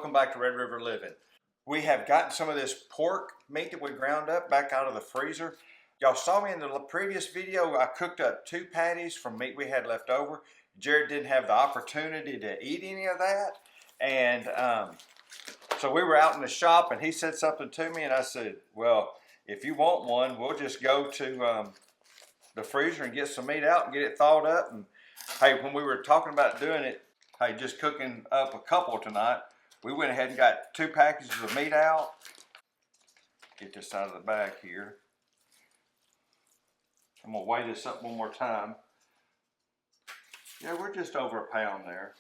welcome back to Red River Living. We have gotten some of this pork meat that we ground up back out of the freezer. Y'all saw me in the previous video, I cooked up 2 patties from meat we had left over. Jared didn't have the opportunity to eat any of that. And so we were out in the shop and he said something to me and I said, well, if you want one, we'll just go to the freezer and get some meat out and get it thawed up. And hey, when we were talking about doing it, hey, just cooking up a couple tonight, we went ahead and got 2 packages of meat out. Get this out of the bag here. I'm gonna weigh this up one more time. Yeah, we're just over a pound there.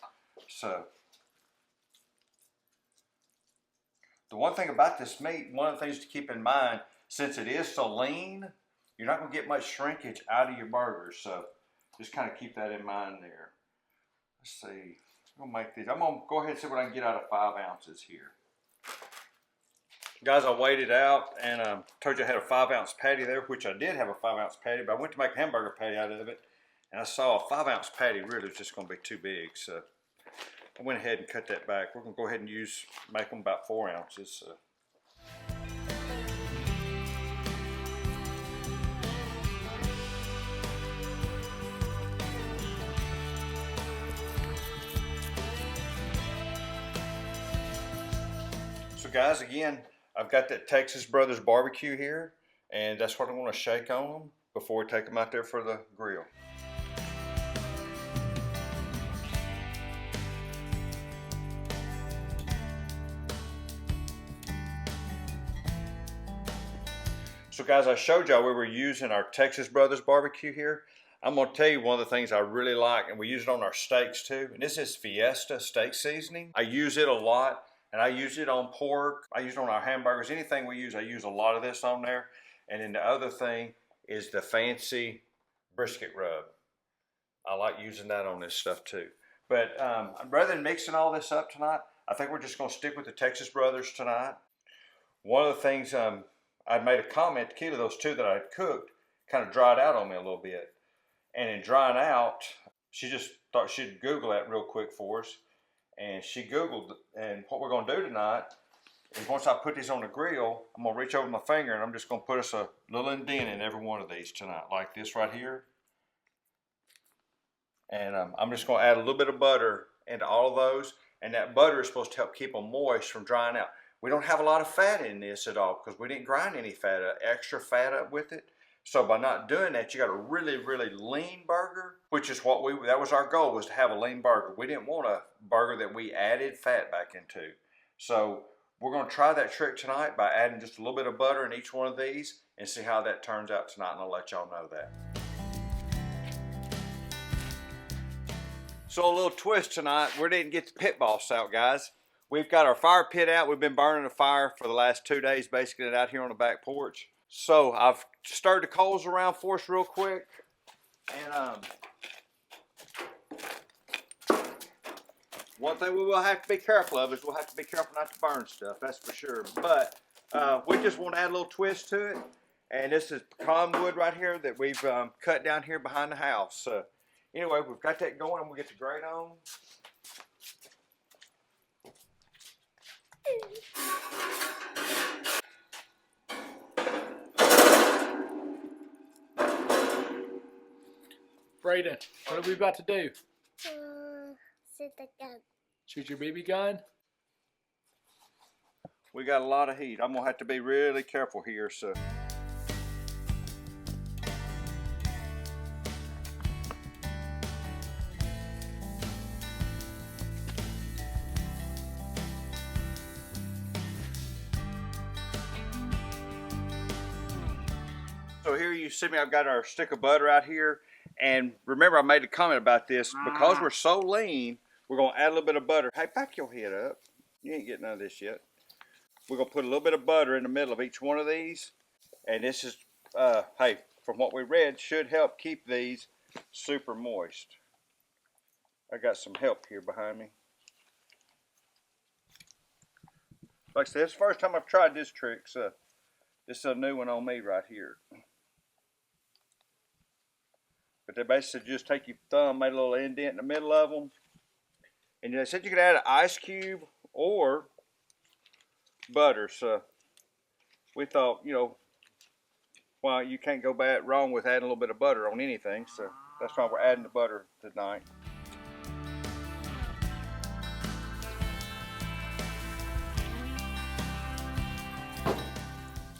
So, the one thing about this meat, one of the things to keep in mind, since it is so lean, you're not gonna get much shrinkage out of your burgers. So, just kind of keep that in mind there. Let's see. I'm gonna make these. I'm gonna go ahead and see what I can get out of 5 ounces here. Guys, I weighed it out and told you I had a 5-ounce patty there, which I did have a 5-ounce patty, but I went to make a hamburger patty out of it, and I saw a 5-ounce patty really was just gonna be too big, so I went ahead and cut that back. We're gonna go ahead and make them about 4 ounces. So. So guys, again, I've got that Texas Brothers barbecue here, and that's what I want to shake on them before we take them out there for the grill. So guys, I showed y'all we were using our Texas Brothers barbecue here. I'm going to tell you one of the things I really like, and we use it on our steaks too, and this is Fiesta steak seasoning. I use it a lot. And I use it on pork, I use it on our hamburgers, anything we use, I use a lot of this on there. And then the other thing is the fancy brisket rub. I like using that on this stuff too. But rather than mixing all this up tonight, I think we're just gonna stick with the Texas Brothers tonight. One of the things, I'd made a comment, the key to those 2 that I'd cooked kind of dried out on me a little bit. And in drying out, she just thought she'd Google that real quick for us. And she Googled, and what we're gonna do tonight is once I put these on the grill, I'm gonna reach over my finger and I'm just gonna put us a little indent in every one of these tonight, like this right here. And I'm just gonna add a little bit of butter into all of those, and that butter is supposed to help keep them moist from drying out. We don't have a lot of fat in this at all because we didn't grind any fat, extra fat up with it. So by not doing that, you got a really, really lean burger, which is what that was our goal, was to have a lean burger. We didn't want a burger that we added fat back into. So we're gonna try that trick tonight by adding just a little bit of butter in each one of these and see how that turns out tonight, and I'll let y'all know that. So a little twist tonight, we didn't get the pit boss out, guys. We've got our fire pit out. We've been burning the fire for the last 2 days, basically out here on the back porch. So I've stirred the coals around for us real quick, and one thing we will have to be careful of is we'll have to be careful not to burn stuff, that's for sure. But we just want to add a little twist to it, and this is pecan wood right here that we've cut down here behind the house. So anyway, we've got that going, and we'll get the grate on. Brayden, what are we about to do? Shoot the gun. Shoot your BB gun? We got a lot of heat. I'm gonna have to be really careful here. So here you see me, I've got our stick of butter out here. And remember, I made a comment about this. Because we're so lean, we're going to add a little bit of butter. Hey, back your head up. You ain't getting none of this yet. We're going to put a little bit of butter in the middle of each one of these. And this is, hey, from what we read, should help keep these super moist. I got some help here behind me. Like I said, it's the first time I've tried this trick, so this is a new one on me right here. But they basically just take your thumb, made a little indent in the middle of them. And they said you could add an ice cube, or butter. So we thought, you know, well, you can't go wrong with adding a little bit of butter on anything. So that's why we're adding the butter tonight.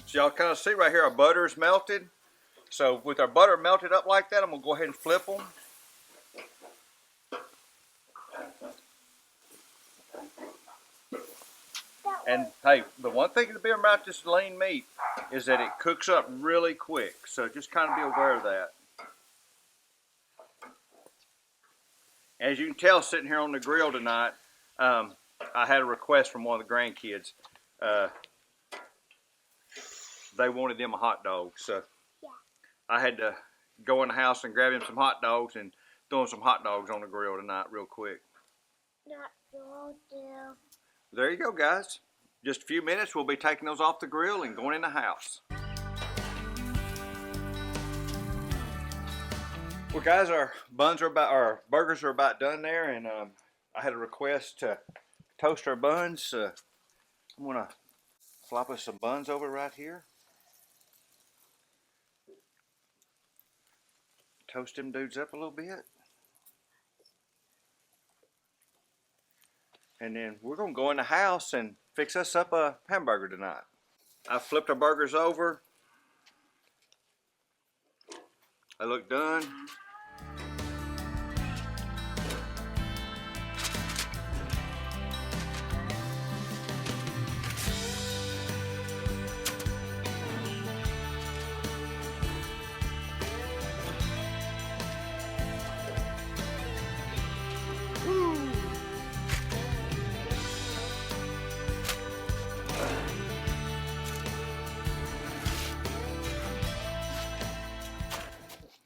So y'all kind of see right here, our butter is melted. So with our butter melted up like that, I'm gonna go ahead and flip them. And hey, the one thing to be about this lean meat is that it cooks up really quick. So just kind of be aware of that. As you can tell, sitting here on the grill tonight, I had a request from one of the grandkids. They wanted them a hot dog, so Yeah. I had to go in the house and grab him some hot dogs and throw some hot dogs on the grill tonight real quick. Not so dear. There you go, guys. Just a few minutes, we'll be taking those off the grill and going in the house. Well, guys, our burgers are about done there, and I had a request to toast our buns. I'm gonna flop us some buns over right here. Toast them dudes up a little bit. And then we're gonna go in the house and fix us up a hamburger tonight. I flipped our burgers over. They look done.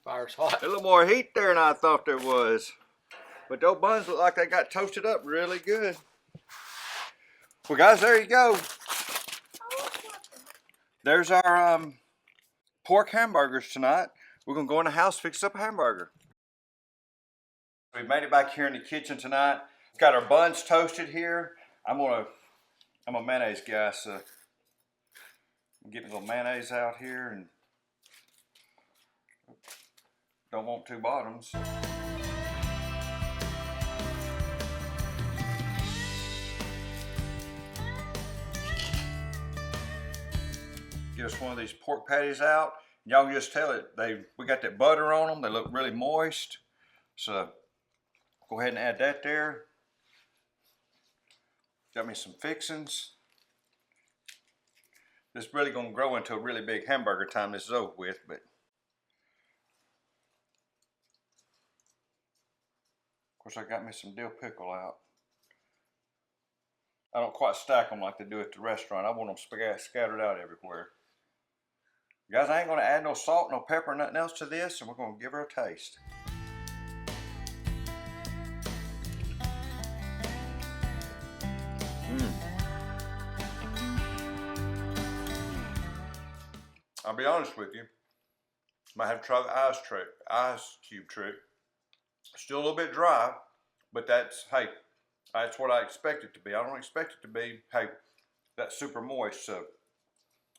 Fire's hot. A little more heat there than I thought there was. But those buns look like they got toasted up really good. Well, guys, there you go. There's our pork hamburgers tonight. We're gonna go in the house, fix up a hamburger. We made it back here in the kitchen tonight. We've got our buns toasted here. I'm a mayonnaise guy, so I'm getting a little mayonnaise out here and don't want two bottoms. Get us one of these pork patties out. Y'all can just tell it, we got that butter on them. They look really moist. So go ahead and add that there. Got me some fixings. This is really gonna grow into a really big hamburger time this is over with, but of course I got me some dill pickle out. I don't quite stack them like they do at the restaurant. I want them scattered out everywhere. Guys, I ain't gonna add no salt, no pepper, nothing else to this, and we're gonna give her a taste. I'll be honest with you, might have to try the ice cube trick. Still a little bit dry, but that's what I expect it to be. I don't expect it to be, that's super moist. So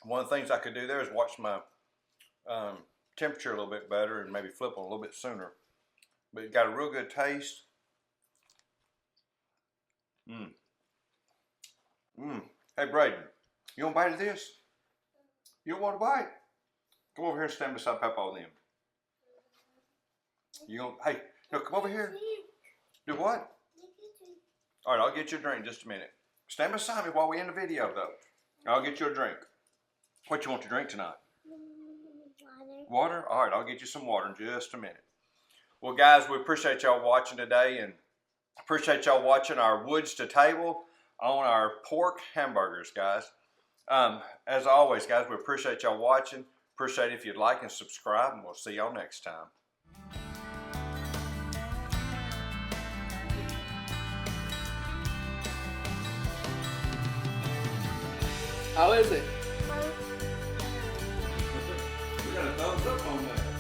one of the things I could do there is watch my temperature a little bit better and maybe flip them a little bit sooner. But it got a real good taste. Hey Braden, you want a bite of this? You want a bite? Come over here and stand beside Papa and them. Hey, no, come over here. Do what? All right, I'll get you a drink in just a minute. Stand beside me while we end the video, though. I'll get you a drink. What you want to drink tonight? Water. Water? All right, I'll get you some water in just a minute. Well, guys, we appreciate y'all watching today, and appreciate y'all watching our woods to table on our pork hamburgers, guys. As always, guys, we appreciate y'all watching. Appreciate it if you'd like and subscribe, and we'll see y'all next time. How is it? We got a thumbs up on that.